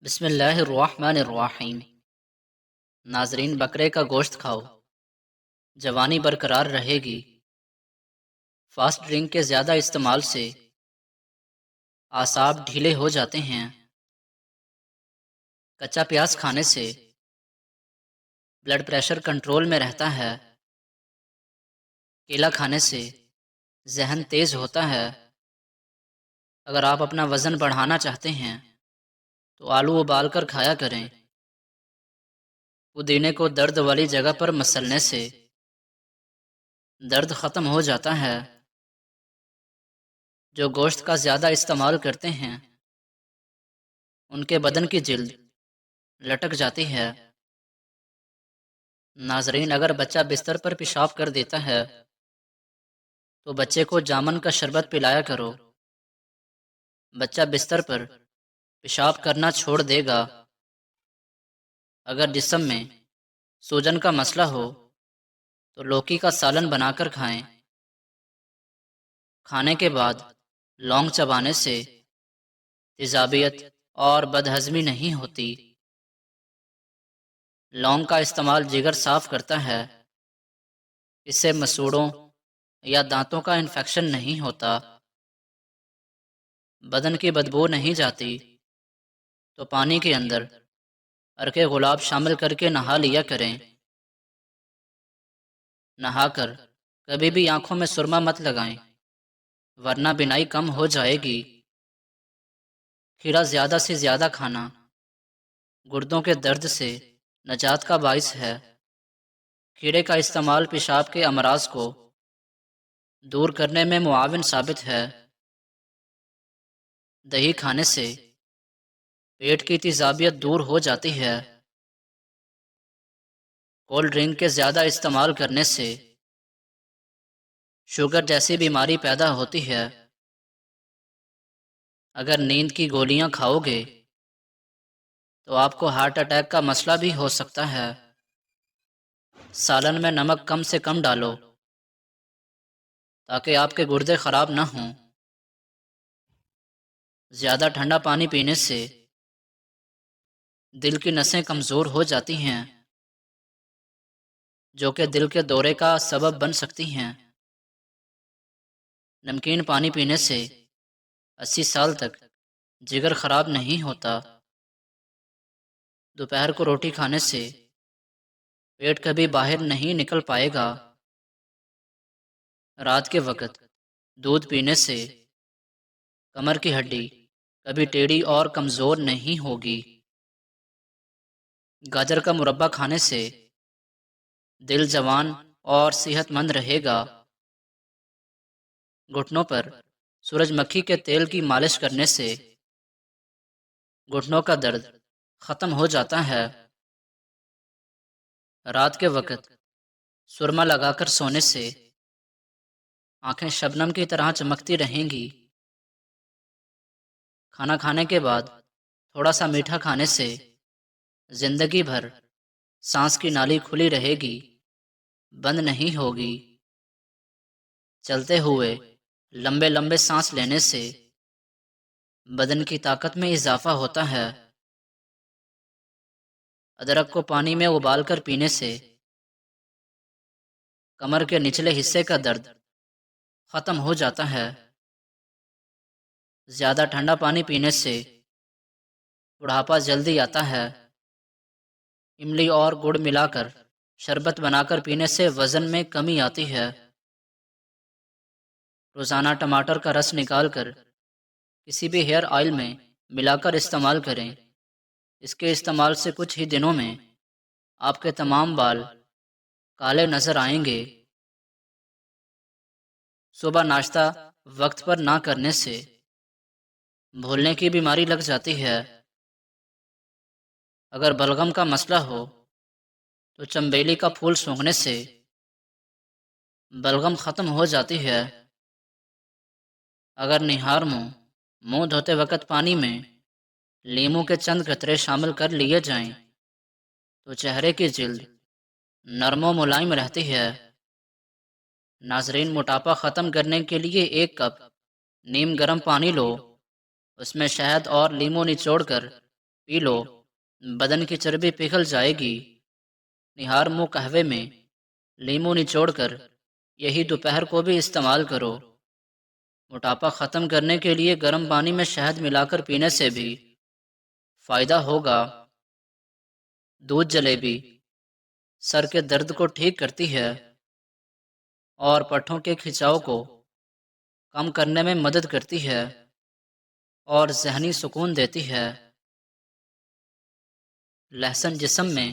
بسم اللہ الرحمن الرحیم۔ ناظرین، بکرے کا گوشت کھاؤ، جوانی برقرار رہے گی۔ فاسٹ ڈرنک کے زیادہ استعمال سے اعصاب ڈھیلے ہو جاتے ہیں۔ کچا پیاز کھانے سے بلڈ پریشر کنٹرول میں رہتا ہے۔ کیلا کھانے سے ذہن تیز ہوتا ہے۔ اگر آپ اپنا وزن بڑھانا چاہتے ہیں تو آلو ابال کر کھایا کریں۔ پودینے کو درد والی جگہ پر مسلنے سے درد ختم ہو جاتا ہے۔ جو گوشت کا زیادہ استعمال کرتے ہیں ان کے بدن کی جلد لٹک جاتی ہے۔ ناظرین، اگر بچہ بستر پر پیشاب کر دیتا ہے تو بچے کو جامن کا شربت پلایا کرو۔ بچہ بستر پر پیشاب کرنا چھوڑ دے گا۔ اگر جسم میں سوجن کا مسئلہ ہو تو لوکی کا سالن بنا کر کھائیں۔ کھانے کے بعد لونگ چبانے سے تیزابیت اور بدہضمی نہیں ہوتی۔ لونگ کا استعمال جگر صاف کرتا ہے۔ اس سے مسوڑوں یا دانتوں کا انفیکشن نہیں ہوتا۔ بدن کی بدبو نہیں جاتی تو پانی کے اندر عرق گلاب شامل کر کے نہا لیا کریں۔ نہا کر کبھی بھی آنکھوں میں سرما مت لگائیں ورنہ بینائی کم ہو جائے گی۔ کھیرا زیادہ سے زیادہ کھانا گردوں کے درد سے نجات کا باعث ہے۔ کھیرے کا استعمال پیشاب کے امراض کو دور کرنے میں معاون ثابت ہے۔ دہی کھانے سے پیٹ کی تیزابیت دور ہو جاتی ہے۔ کولڈ ڈرنک کے زیادہ استعمال کرنے سے شوگر جیسی بیماری پیدا ہوتی ہے۔ اگر نیند کی گولیاں کھاؤ گے تو آپ کو ہارٹ اٹیک کا مسئلہ بھی ہو سکتا ہے۔ سالن میں نمک کم سے کم ڈالو تاکہ آپ کے گردے خراب نہ ہوں۔ زیادہ ٹھنڈا پانی پینے سے دل کی نسیں کمزور ہو جاتی ہیں جو کہ دل کے دورے کا سبب بن سکتی ہیں۔ نمکین پانی پینے سے 80 سال تک جگر خراب نہیں ہوتا۔ دوپہر کو روٹی کھانے سے پیٹ کبھی باہر نہیں نکل پائے گا۔ رات کے وقت دودھ پینے سے کمر کی ہڈی کبھی ٹیڑھی اور کمزور نہیں ہوگی۔ گاجر کا مربع کھانے سے دل جوان اور صحت مند رہے گا۔ گھٹنوں پر سورج مکھی کے تیل کی مالش کرنے سے گھٹنوں کا درد ختم ہو جاتا ہے۔ رات کے وقت سرما لگا کر سونے سے آنکھیں شبنم کی طرح چمکتی رہیں گی۔ کھانا کھانے کے بعد تھوڑا سا میٹھا کھانے سے زندگی بھر سانس کی نالی کھلی رہے گی، بند نہیں ہوگی۔ چلتے ہوئے لمبے لمبے سانس لینے سے بدن کی طاقت میں اضافہ ہوتا ہے۔ ادرک کو پانی میں ابال کر پینے سے کمر کے نچلے حصے کا درد ختم ہو جاتا ہے۔ زیادہ ٹھنڈا پانی پینے سے بڑھاپا جلدی آتا ہے۔ املی اور گڑ ملا کر شربت بنا کر پینے سے وزن میں کمی آتی ہے۔ روزانہ ٹماٹر کا رس نکال کر کسی بھی ہیئر آئل میں ملا کر استعمال کریں۔ اس کے استعمال سے کچھ ہی دنوں میں آپ کے تمام بال کالے نظر آئیں گے۔ صبح ناشتہ وقت پر نہ کرنے سے بھولنے کی بیماری لگ جاتی ہے۔ اگر بلغم کا مسئلہ ہو تو چنبیلی کا پھول سونگھنے سے بلغم ختم ہو جاتی ہے۔ اگر نہار منہ دھوتے وقت پانی میں لیموں کے چند قطرے شامل کر لیے جائیں تو چہرے کی جلد نرم و ملائم رہتی ہے۔ ناظرین، موٹاپا ختم کرنے کے لیے 1 کپ نیم گرم پانی لو، اس میں شہد اور لیموں نچوڑ کر پی لو، بدن کی چربی پگھل جائے گی۔ نہار منہ قہوے میں لیموں نچوڑ کر یہی دوپہر کو بھی استعمال کرو۔ موٹاپا ختم کرنے کے لیے گرم پانی میں شہد ملا کر پینے سے بھی فائدہ ہوگا۔ دودھ جلیبی سر کے درد کو ٹھیک کرتی ہے اور پٹھوں کے کھچاؤ کو کم کرنے میں مدد کرتی ہے اور ذہنی سکون دیتی ہے۔ لہسن جسم میں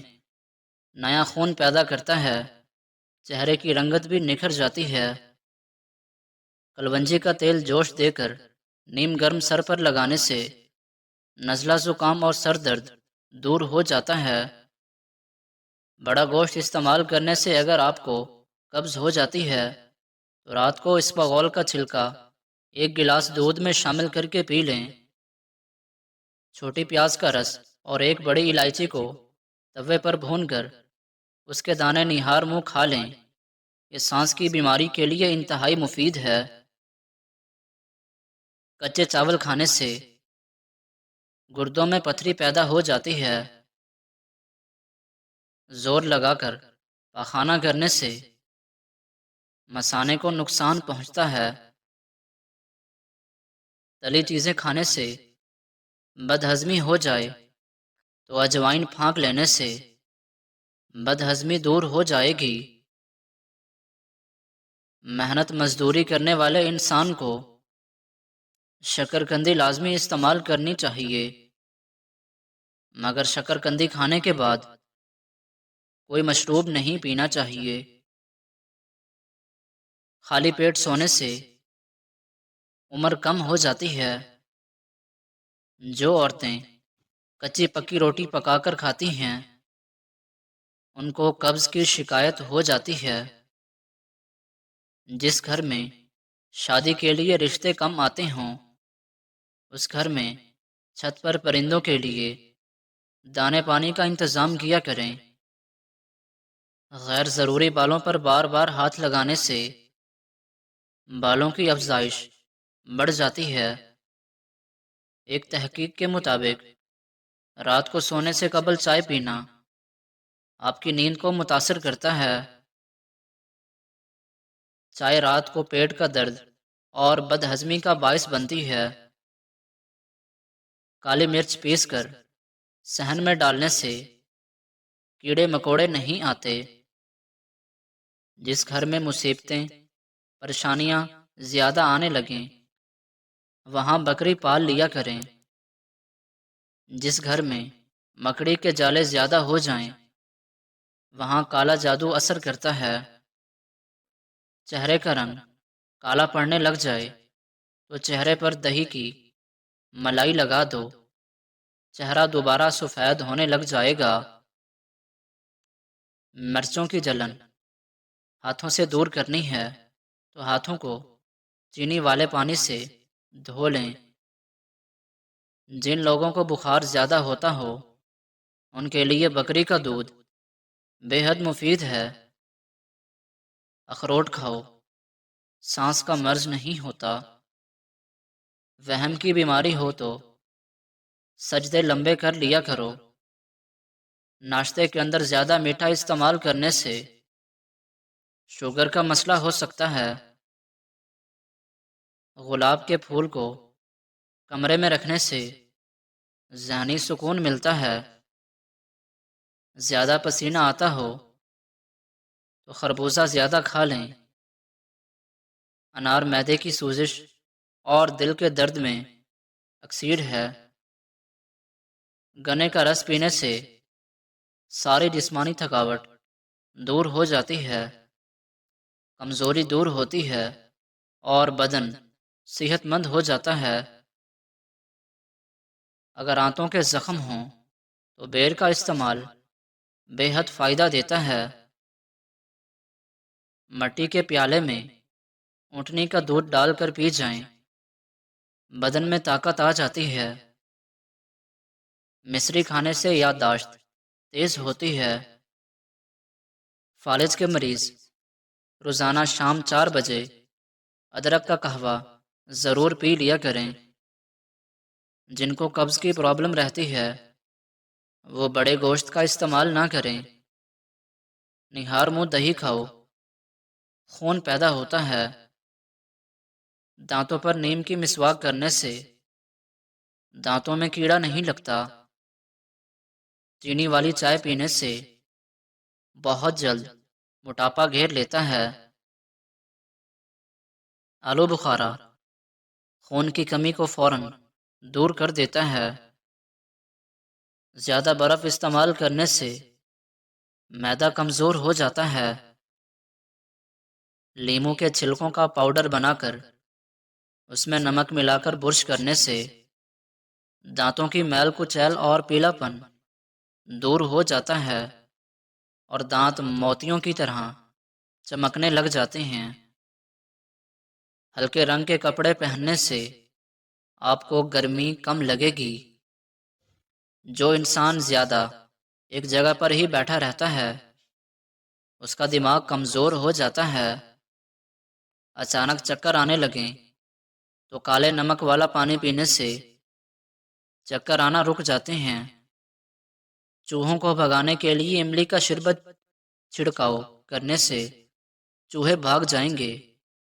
نیا خون پیدا کرتا ہے، چہرے کی رنگت بھی نکھر جاتی ہے۔ کلونجی کا تیل جوش دے کر نیم گرم سر پر لگانے سے نزلہ زکام اور سر درد دور ہو جاتا ہے۔ بڑا گوشت استعمال کرنے سے اگر آپ کو قبض ہو جاتی ہے تو رات کو اسپغول کا چھلکا ایک گلاس دودھ میں شامل کر کے پی لیں۔ چھوٹی پیاز کا رس اور ایک بڑی الائچی کو توے پر بھون کر اس کے دانے نہار منہ کھا لیں۔ یہ سانس کی بیماری کے لیے انتہائی مفید ہے۔ کچے چاول کھانے سے گردوں میں پتھری پیدا ہو جاتی ہے۔ زور لگا کر پاخانہ کرنے سے مثانے کو نقصان پہنچتا ہے۔ تلی چیزیں کھانے سے بدہضمی ہو جائے تو اجوائن پھانک لینے سے بدہضمی دور ہو جائے گی۔ محنت مزدوری کرنے والے انسان کو شکرکندی لازمی استعمال کرنی چاہیے، مگر شکرکندی کھانے کے بعد کوئی مشروب نہیں پینا چاہیے۔ خالی پیٹ سونے سے عمر کم ہو جاتی ہے۔ جو عورتیں کچی پکی روٹی پکا کر کھاتی ہیں ان کو قبض کی شکایت ہو جاتی ہے۔ جس گھر میں شادی کے لیے رشتے کم آتے ہوں اس گھر میں چھت پر پرندوں کے لیے دانے پانی کا انتظام کیا کریں۔ غیر ضروری بالوں پر بار بار ہاتھ لگانے سے بالوں کی افزائش بڑھ جاتی ہے۔ ایک تحقیق کے مطابق رات کو سونے سے قبل چائے پینا آپ کی نیند کو متاثر کرتا ہے۔ چائے رات کو پیٹ کا درد اور بدہضمی کا باعث بنتی ہے۔ کالی مرچ پیس کر صحن میں ڈالنے سے کیڑے مکوڑے نہیں آتے۔ جس گھر میں مصیبتیں پریشانیاں زیادہ آنے لگیں وہاں بکری پال لیا کریں۔ جس گھر میں مکڑی کے جالے زیادہ ہو جائیں وہاں کالا جادو اثر کرتا ہے۔ چہرے کا رنگ کالا پڑنے لگ جائے تو چہرے پر دہی کی ملائی لگا دو، چہرہ دوبارہ سفید ہونے لگ جائے گا۔ مرچوں کی جلن ہاتھوں سے دور کرنی ہے تو ہاتھوں کو چینی والے پانی سے دھو لیں۔ جن لوگوں کو بخار زیادہ ہوتا ہو ان کے لیے بکری کا دودھ بے حد مفید ہے۔ اخروٹ کھاؤ، سانس کا مرض نہیں ہوتا۔ وہم کی بیماری ہو تو سجدے لمبے کر لیا کرو۔ ناشتے کے اندر زیادہ میٹھا استعمال کرنے سے شوگر کا مسئلہ ہو سکتا ہے۔ گلاب کے پھول کو کمرے میں رکھنے سے ذہنی سکون ملتا ہے۔ زیادہ پسینہ آتا ہو تو خربوزہ زیادہ کھا لیں۔ انار معدے کی سوزش اور دل کے درد میں اکسیر ہے۔ گنے کا رس پینے سے ساری جسمانی تھکاوٹ دور ہو جاتی ہے، کمزوری دور ہوتی ہے اور بدن صحت مند ہو جاتا ہے۔ اگر آنتوں کے زخم ہوں تو بیر کا استعمال بے حد فائدہ دیتا ہے۔ مٹی کے پیالے میں اونٹنی کا دودھ ڈال کر پی جائیں، بدن میں طاقت آ جاتی ہے۔ مصری کھانے سے یادداشت تیز ہوتی ہے۔ فالج کے مریض روزانہ شام 4 بجے ادرک کا قہوہ ضرور پی لیا کریں۔ جن کو قبض کی پرابلم رہتی ہے وہ بڑے گوشت کا استعمال نہ کریں۔ نہار منہ دہی کھاؤ، خون پیدا ہوتا ہے۔ دانتوں پر نیم کی مسواک کرنے سے دانتوں میں کیڑا نہیں لگتا۔ چینی والی چائے پینے سے بہت جلد موٹاپا گھیر لیتا ہے۔ آلو بخارا خون کی کمی کو فوراً دور کر دیتا ہے۔ زیادہ برف استعمال کرنے سے معدہ کمزور ہو جاتا ہے۔ لیموں کے چھلکوں کا پاؤڈر بنا کر اس میں نمک ملا کر برش کرنے سے دانتوں کی میل کچیل اور پیلا پن دور ہو جاتا ہے اور دانت موتیوں کی طرح چمکنے لگ جاتے ہیں۔ ہلکے رنگ کے کپڑے پہننے سے آپ کو گرمی کم لگے گی۔ جو انسان زیادہ ایک جگہ پر ہی بیٹھا رہتا ہے اس کا دماغ کمزور ہو جاتا ہے۔ اچانک چکر آنے لگیں تو کالے نمک والا پانی پینے سے چکر آنا رک جاتے ہیں۔ چوہوں کو بھگانے کے لیے املی کا شربت چھڑکاؤ کرنے سے چوہے بھاگ جائیں گے۔